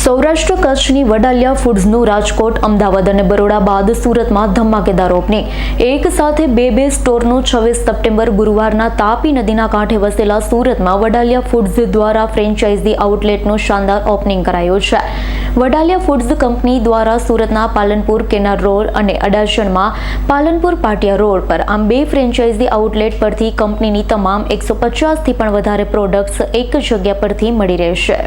સૌરાષ્ટ્ર કચ્છની વડાલિયા ફૂડ્સનું રાજકોટ, અમદાવાદ અને બરોડા બાદ સુરતમાં ધમાકેદાર ઓપનિંગ. એક સાથે બે સ્ટોરનું 26 સપ્ટેમ્બર ગુરુવારના તાપી નદીના કાંઠે વસેલા સુરતમાં વડાલિયા ફૂડ્સ દ્વારા ફ્રેન્ચાઇઝી આઉટલેટનું શાનદાર ઓપનિંગ કરાયું છે. વડાલિયા ફૂડ્સ કંપની દ્વારા સુરતના પાલનપુર કેનાલ રોડ અને અડાજણમાં પાલનપુર પાટિયા રોડ પર આમ બે ફ્રેન્ચાઇઝી આઉટલેટ પરથી કંપનીની તમામ 150થી પણ વધારે પ્રોડક્ટ્સ એક જગ્યા પરથી મળી રહેશે.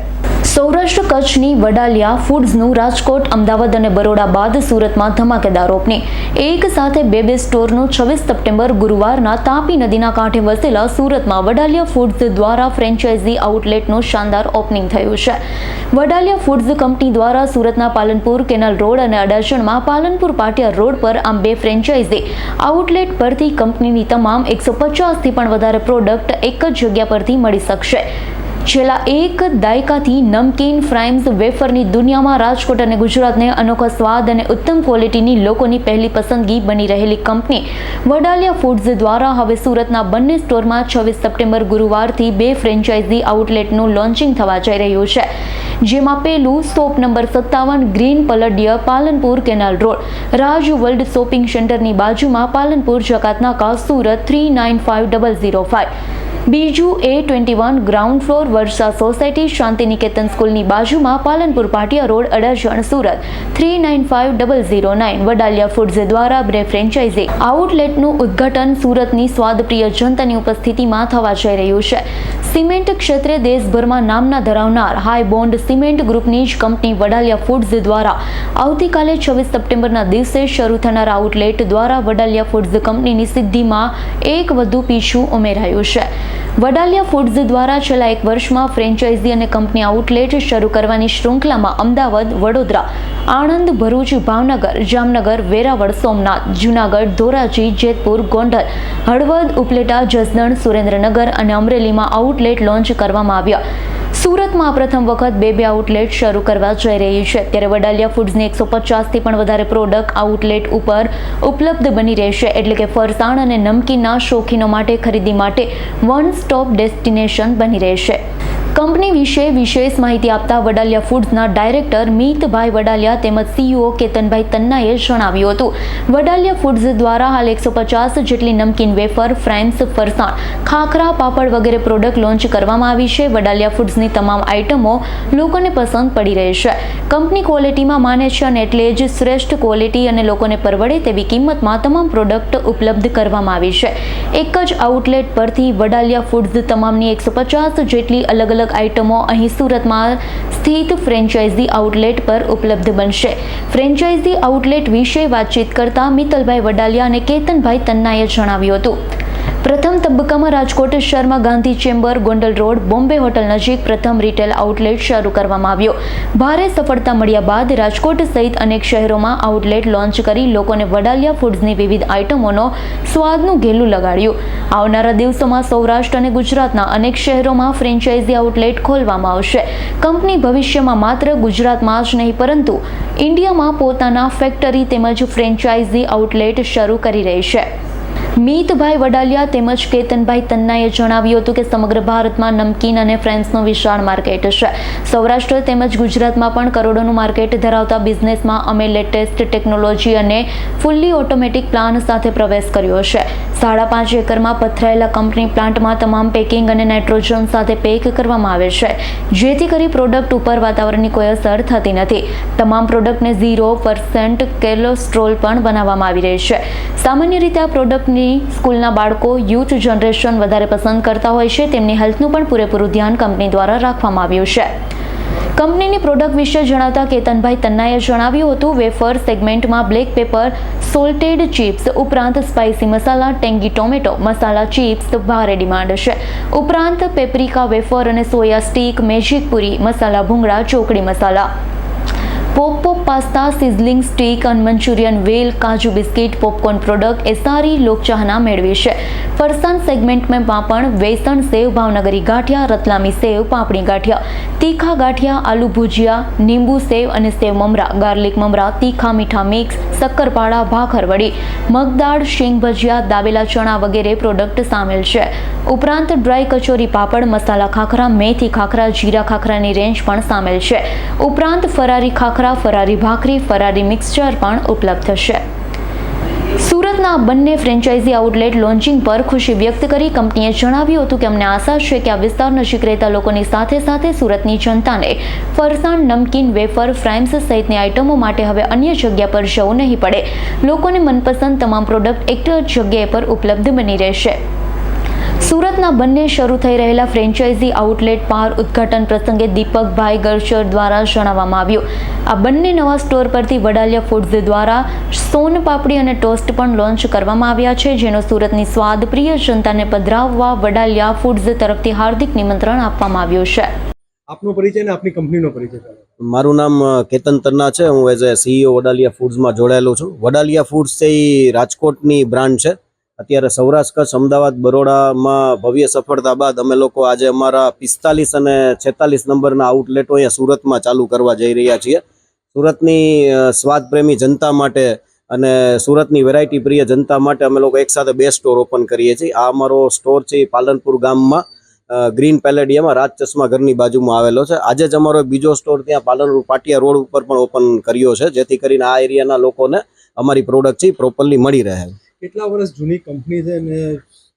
સૌરાષ્ટ્ર કચ્છની વડાલિયા ફૂડ્સનું રાજકોટ, અમદાવાદ અને બરોડા બાદ સુરતમાં ધમાકેદાર ઓપનિંગ. એક સાથે બે સ્ટોરનું 26 સપ્ટેમ્બર ગુરુવારના તાપી નદીના કાંઠે વસેલા સુરતમાં વડાલિયા ફૂડ્સ દ્વારા ફ્રેન્ચાઇઝી આઉટલેટનું શાનદાર ઓપનિંગ થયું છે. વડાલિયા ફૂડ્સ કંપની દ્વારા સુરતના પાલનપુર કેનાલ રોડ અને અડાજણમાં પાલનપુર પાટિયા રોડ પર આમ બે ફ્રેન્ચાઇઝી આઉટલેટ પરથી કંપનીની તમામ 150થી પણ વધારે પ્રોડક્ટ એક જ જગ્યા પરથી મળી શકશે. છેલ્લા એક દાયકાથી નમકીન, ફ્રાઈમ્સ, વેફરની દુનિયામાં રાજકોટ અને ગુજરાતને અનોખા સ્વાદ અને ઉત્તમ ક્વોલિટીની લોકોની પહેલી પસંદગી બની રહેલી કંપની વડાલિયા ફૂડ્સ દ્વારા હવે સુરતના બંને સ્ટોરમાં 26 સપ્ટેમ્બર ગુરુવારથી બે ફ્રેન્ચાઇઝી આઉટલેટનું લોન્ચિંગ થવા જઈ રહ્યું છે. જેમાં પહેલું shop number 57 green Paldiya, Palanpur canal road, Raj world shopping સેન્ટરની બાજુમાં, પાલનપુર જકાતનાકા, સુરત 395005. બીજું A21 ground floor, Varsha society, Shantiniketan સ્કૂલની બાજુમાં, પાલનપુર પાટિયા રોડ, અડાજણ, સુરત 395009. વડાલિયા ફૂડ્સ દ્વારા બે ફ્રેન્ચાઇઝી આઉટલેટનું ઉદ્ઘાટન સુરતની સ્વાદપ્રિય જનતાની ઉપસ્થિતિમાં થવા જઈ રહ્યું છે. સિમેન્ટ ક્ષેત્રે દેશભરમાં નામના ધરાવનાર હાઈ બોન્ડ સિમેન્ટ ગ્રુપની જ કંપની વડાલિયા ફૂડ્સ દ્વારા આવતીકાલે 26 સપ્ટેમ્બરના દિવસે શરૂ થનાર આઉટલેટ દ્વારા વડાલિયા ફૂડ્સ કંપનીની સિદ્ધિમાં એક વધુ પીછું ઉમેરાયું છે. વડાલિયા ફૂડ્સ દ્વારા છેલ્લા એક વર્ષમાં ફ્રેન્ચાઇઝી અને કંપની આઉટલેટ શરૂ કરવાની શૃંખલામાં અમદાવાદ, વડોદરા, આણંદ, ભરૂચ, ભાવનગર, જામનગર, વેરાવળ, સોમનાથ, જૂનાગઢ, ધોરાજી, જેતપુર, ગોંડલ, હળવદ, ઉપલેટા, જસદણ, સુરેન્દ્રનગર અને અમરેલીમાં આઉટલેટ લોન્ચ કરવામાં આવ્યા. સુરતમાં પ્રથમ વખત બે આઉટલેટ શરૂ કરવા જઈ રહી છે. ત્યારે વડાલિયા ફૂડ્સની 150થી પણ વધારે પ્રોડક્ટ આઉટલેટ ઉપર ઉપલબ્ધ બની રહેશે. એટલે કે ફરસાણ અને નમકીનના શોખીનો માટે ખરીદી માટે વન સ્ટોપ ડેસ્ટિનેશન બની રહેશે. કંપની વિશે વિશેષ માહિતી આપતા વડાલિયા ફૂડ્સના ડાયરેક્ટર મિતભાઈ વડાલિયા તેમજ CEO કેતનભાઈ તન્નાએ જણાવ્યું હતું, વડાલિયા ફૂડ્સ દ્વારા હાલ 150 જેટલી નમકીન, વેફર, ફ્રાઈમ્સ, ફરસાણ, ખાખરા, પાપડ વગેરે પ્રોડક્ટ લોન્ચ કરવામાં આવી છે. વડાલિયા ફૂડ્સની તમામ આઇટમો લોકોને પસંદ પડી રહી છે. કંપની ક્વોલિટીમાં માને છે અને એટલે જ શ્રેષ્ઠ ક્વોલિટી અને લોકોને પરવડે તેવી કિંમતમાં તમામ પ્રોડક્ટ ઉપલબ્ધ કરવામાં આવી છે. એક જ આઉટલેટ પરથી વડાલિયા ફૂડ્સ તમામની 150 જેટલી અલગ આઇટમો અહીં સુરતમાં સ્થિત ફ્રેન્ચાઇઝી આઉટલેટ પર ઉપલબ્ધ બનશે. ફ્રેન્ચાઇઝી આઉટલેટ વિશે વાતચીત કરતા મિત્તલભાઈ વડાલિયા અને કેતનભાઈ તન્નાએ જણાવ્યું હતું, પ્રથમ તબક્કામાં રાજકોટ શહેરમાં Gandhi chamber, Gondal road, Bombay hotel નજીક પ્રથમ રિટેલ આઉટલેટ શરૂ કરવામાં આવ્યો. ભારે સફળતા મળ્યા બાદ રાજકોટ સહિત અનેક શહેરોમાં આઉટલેટ લોન્ચ કરી લોકોને વડાલિયા ફૂડ્સની વિવિધ આઇટમોનો સ્વાદનું ઘેલું લગાડ્યું. આવનારા દિવસોમાં સૌરાષ્ટ્ર અને ગુજરાતના અનેક શહેરોમાં ફ્રેન્ચાઇઝી આઉટલેટ ખોલવામાં આવશે. કંપની ભવિષ્યમાં માત્ર ગુજરાતમાં જ નહીં પરંતુ ઇન્ડિયામાં પોતાના ફેક્ટરી તેમજ ફ્રેન્ચાઇઝી આઉટલેટ શરૂ કરી રહી છે. મિતભાઈ વડાલિયા તેમજ કેતનભાઈ તન્નાએ જણાવ્યું હતું કે સમગ્ર ભારતમાં નમકીન અને ફ્રાઈમ્સનું વિશાળ માર્કેટ છે. સૌરાષ્ટ્ર તેમજ ગુજરાતમાં પણ કરોડોનું માર્કેટ ધરાવતા બિઝનેસમાં અમે લેટેસ્ટ ટેકનોલોજી અને ફુલ્લી ઓટોમેટિક પ્લાન સાથે પ્રવેશ કર્યો છે. 5.5 એકરમાં પથરાયેલા કંપની પ્લાન્ટમાં તમામ પેકિંગ અને નાઇટ્રોજન સાથે પેક કરવામાં આવે છે, જેથી કરી પ્રોડક્ટ ઉપર વાતાવરણની કોઈ અસર થતી નથી. તમામ પ્રોડક્ટને 0% કોલેસ્ટ્રોલ પણ બનાવવામાં આવી રહી છે. સામાન્ય રીતે આ પ્રોડક્ટની સ્કૂલના બાળકો, યુથ જનરેશન વધારે પસંદ કરતા હોય છે. તેમની હેલ્થનું પણ પૂરેપૂરું ધ્યાન કંપની દ્વારા રાખવામાં આવ્યું છે. કંપનીની પ્રોડક્ટ વિશે જણાવતા કેતનભાઈ તન્નાએ જણાવ્યું હતું, વેફર સેગમેન્ટમાં બ્લેક પેપર, સોલ્ટેડ ચિપ્સ ઉપરાંત સ્પાઇસી મસાલા, ટેંગી ટોમેટો મસાલા ચિપ્સ ભારે ડિમાન્ડ છે. ઉપરાંત પેપ્રિકા વેફર અને સોયા સ્ટીક, મેજિક પૂરી મસાલા, ભૂંગળા, ચોકડી મસાલા, પોપ પાસ્તા, સિઝલિંગ સ્ટીક અને મંચુરિયન વેલ, કાજુ બિસ્કિટ, પોપકોર્ન પ્રોડક્ટ એ સારી લોકચાહના મેળવી છે. ફરસાણ સેગમેન્ટમાં પણ વેસણ સેવ, ભાવનગરી ગાંઠિયા, રતલામી સેવ, પાપડી ગાંઠિયા, તીખા ગાંઠિયા, આલુ ભુજિયા, લીંબુ સેવ અને સેવ મમરા, ગાર્લિક મમરા, તીખા મીઠા મિક્સ, શક્કરપાડા, ભાખરવડી, મગદાળ, શીંગ ભજીયા, દાબેલા ચણા વગેરે પ્રોડક્ટ સામેલ છે. ઉપરાંત ડ્રાય કચોરી પાપડ, મસાલા ખાખરા, મેથી ખાખરા, જીરા ખાખરાની રેન્જ પણ સામેલ છે. ઉપરાંત ફરારી ખાખરા, ફરારી ભાખરી, ફરારી મિક્સચર પણ ઉપલબ્ધ છે. સુરતના બંને ફ્રેન્ચાઇઝી આઉટલેટ લોન્ચિંગ પર ખુશી વ્યક્ત કરી કંપનીએ જણાવ્યું હતું કે અમને આશા છે કે આ વિસ્તાર નજીક રહેતા લોકોની સાથે સાથે સુરતની જનતાને ફરસાણ, નમકીન, વેફર, ફ્રાઇમ્સ સહિતની આઇટમો માટે હવે અન્ય જગ્યા પર જવું નહીં પડે. લોકોને મનપસંદ તમામ પ્રોડક્ટ એક જ જગ્યાએ પર ઉપલબ્ધ બની રહેશે. સુરતના બંને શરૂ થઈ રહેલા ફ્રેન્ચાઇઝી આઉટલેટ પાર ઉદ્ઘાટન પ્રસંગે દીપકભાઈ ગરચર દ્વારા જણાવવામાં આવ્યું. આ બંને નવા સ્ટોર પરથી વડાલિયા ફૂડ્સ દ્વારા સોન પાપડી અને ટોસ્ટ પણ લોન્ચ કરવામાં આવ્યા છે, જેનો સુરતની સ્વાદપ્રિય જનતાને પધરાવવા વડાલિયા ફૂડ્સ તરફથી હાર્દિક નિમંત્રણ આપવામાં આવ્યું છે. આપનો પરિચય ને આપની કંપનીનો પરિચય. મારું નામ કેતન તન્ના છે. હું એઝ એ CEO વડાલિયા ફૂડ્સમાં જોડાયેલો છું. વડાલિયા ફૂડ્સ છે એ રાજકોટની બ્રાન્ડ છે. અત્યારે સૌરાષ્ટ્ર, કચ્છ, અમદાવાદ, બરોડામાં ભવ્ય સફળતા બાદ અમે લોકો આજે અમારા 45 અને 46 નંબરના આઉટલેટો અહીંયા સુરતમાં ચાલુ કરવા જઈ રહ્યા છીએ. સુરતની સ્વાદપ્રેમી જનતા માટે અને સુરતની વેરાયટી પ્રિય જનતા માટે અમે લોકો એકસાથે 2 સ્ટોર ઓપન કરીએ છીએ. આ અમારો સ્ટોર છે એ પાલનપુર ગામમાં ગ્રીન પેલેડિયમમાં રાજ ચશ્મા ઘરની બાજુમાં આવેલો છે. આજે જ અમારો બીજો સ્ટોર ત્યાં પાલનપુર પાટિયા રોડ ઉપર પણ ઓપન કર્યો છે, જેથી કરીને આ એરિયાના લોકોને અમારી પ્રોડક્ટ છે પ્રોપરલી મળી રહે. કેટલા વર્ષ જૂની કંપની છે અને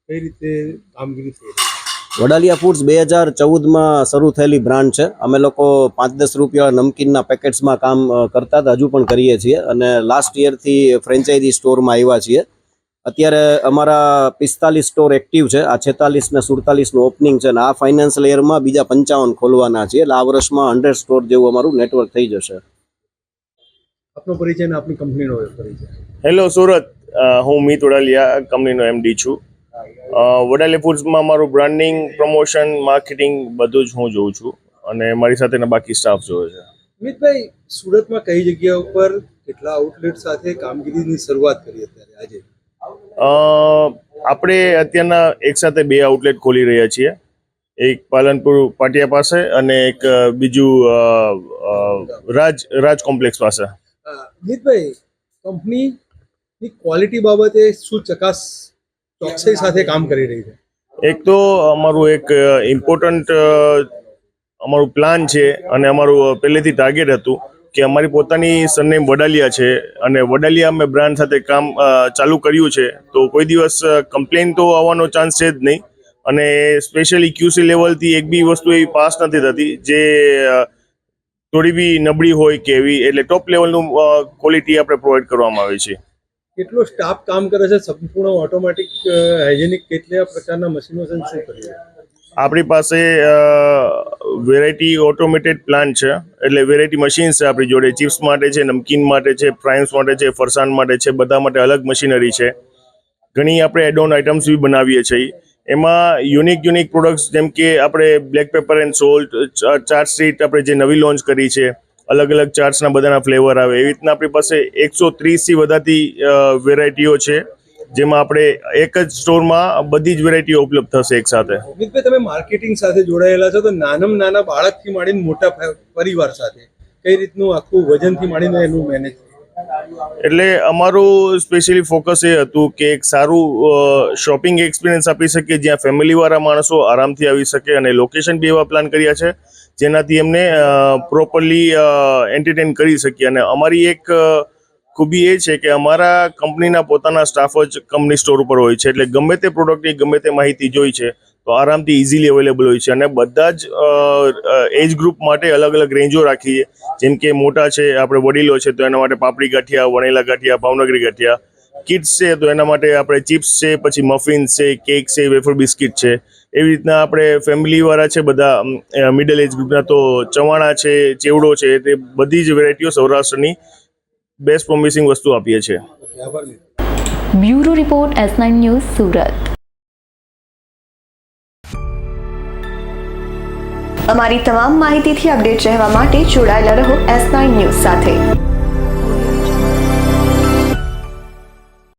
કઈ રીતે કામગીરી થઈ રહી છે? વડાલિયા ફૂડ્સ 2014માં શરૂ થયેલી બ્રાન્ડ છે. અમે લોકો 5-10 રૂપિયા નમકીનના પેકેટ્સમાં કામ કરતા હતા, હજુ પણ કરીએ છીએ અને લાસ્ટ યરથી ફ્રેન્ચાઇઝી સ્ટોરમાં આવ્યા છીએ. અત્યારે અમારા 45 સ્ટોર એક્ટિવ છે. આ 46 ને 47નું ઓપનિંગ છે અને આ ફાઇનાન્શિયલ યરમાં બીજા 55 ખોલવાના છે. એટલે આ વર્ષમાં 100 સ્ટોર જેવું અમારું નેટવર્ક થઈ જશે. આપનો પરિચય ને આપની કંપનીનો પરિચય. હેલો સુરત, હું મિત વડાલિયા કંપનીનો MD છું. વડાલિયા ફૂડ્સમાં મારું બ્રાન્ડિંગ, પ્રમોશન, માર્કેટિંગ બધું જ હું જોઉં છું અને મારી સાથેના બાકી સ્ટાફ જોવે છે. મિતભાઈ, સુરતમાં કઈ જગ્યા ઉપર કેટલા આઉટલેટ સાથે કામગીરીની શરૂઆત કરી અત્યારે આજે? આપણે અત્યારના એકસાથે 2 આઉટલેટ ખોલી રહ્યા છીએ. એક પાલનપુર પાટિયા પાસે અને એક બીજું રાજ કોમ્પ્લેક્સ પાસે. મિતભાઈ, કંપનીની ક્વોલિટી બાબતે શું ચોકસાઈ સાથે કામ કરી રહી છે? એક તો અમારું એક ઇમ્પોર્ટન્ટ અમારું પ્લાન છે અને અમારું પહેલેથી ટાર્ગેટ હતું કે અમારી પોતાની સરનેમ વડાલિયા છે અને વડાલિયા અમે બ્રાન્ડ સાથે કામ ચાલુ કર્યું છે, તો કોઈ દિવસ કમ્પ્લેન તો આવવાનો ચાન્સ છે જ નહીં. અને સ્પેશિયલી QC લેવલથી એક બી વસ્તુ એવી પાસ નથી થતી જે થોડી બી નબળી હોય કે એવી. એટલે ટોપ લેવલનું ક્વોલિટી આપણે પ્રોવાઈડ કરવામાં આવે છે. કેટલો સ્ટાફ કામ કરે છે? સંપૂર્ણ ઓટોમેટિક, હાઇજેનિક કેટલા પ્રકારના મશીનો છે, શું કરીએ? આપણી પાસે વેરાયટી ઓટોમેટેડ પ્લાન્ટ છે, એટલે વેરાયટી મશીન્સ છે આપણી જોડે. ચિપ્સ માટે છે, નમકીન માટે છે, ફ્રાઈમ્સ માટે છે, ફરસાણ માટે છે, બધા માટે અલગ મશીનરી છે. ઘણી આપણે એડ ઓન આઇટમ્સ બી બનાવીએ છીએ. એમાં યુનિક પ્રોડક્ટ્સ જેમ કે આપણે black pepper and salt, chaat street આપણે જે નવી લોન્ચ કરી છે, અલગ અલગ ચાટ્સના બધાના ફ્લેવર આવે. એવી રીતના આપણી પાસે 130થી વધારતી વેરાયટીઓ છે, જેમાં આપણે એક જ સ્ટોરમાં બધી જ વેરાયટીઓ ઉપલબ્ધ થશે એક સાથે. મિતભાઈ, તમે માર્કેટિંગ સાથે જોડાયેલા છો, તો નાના બાળકથી માંડીને મોટા પરિવાર સાથે કઈ રીતનું આખું વજનથી માંડીને એનું મેનેજ? એટલે અમારું સ્પેશિયલી ફોકસ એ હતું કે એક સારું શોપિંગ એક્સપિરિયન્સ આપી શકીએ, જ્યાં ફેમિલીવાળા માણસો આરામથી આવી શકે, અને લોકેશન બી એવા પ્લાન કર્યા છે જેનાથી એમને પ્રોપરલી એન્ટરટેન કરી શકીએ. અને અમારી એક ખૂબી એ છે કે અમારા કંપનીના પોતાના સ્ટાફ જ કંપની સ્ટોર ઉપર હોય છે, એટલે ગમે તે પ્રોડક્ટની ગમે તે માહિતી જોઈ છે તો આરામથી ઇઝીલી અવેલેબલ હોય છે. અને બધા જ એજ ગ્રુપ માટે અલગ અલગ રેન્જો રાખીએ. જેમ કે મોટા છે, આપણે વડીલો છે, તો એના માટે પાપડી ગાંઠિયા, વણેલા ગાંઠિયા, ભાવનગરી ગાંઠિયા. કિડ્સ છે તો એના માટે આપણે ચિપ્સ છે, પછી મફિન્સ છે, કેક છે, વેફર બિસ્કિટ છે. એવી રીતના આપણે ફેમિલીવાળા છે બધા મિડલ એજ ગ્રુપના, તો ચવાણા છે, ચેવડો છે, તે બધી જ વેરાયટીઓ સૌરાષ્ટ્રની બેસ્ટ પ્રોમિસિંગ વસ્તુ આપીએ છીએ. Bureau report S9 news Surat. અમારી તમામ માહિતીથી અપડેટ રહેવા માટે જોડાયેલા રહો S9 ન્યૂઝ સાથે।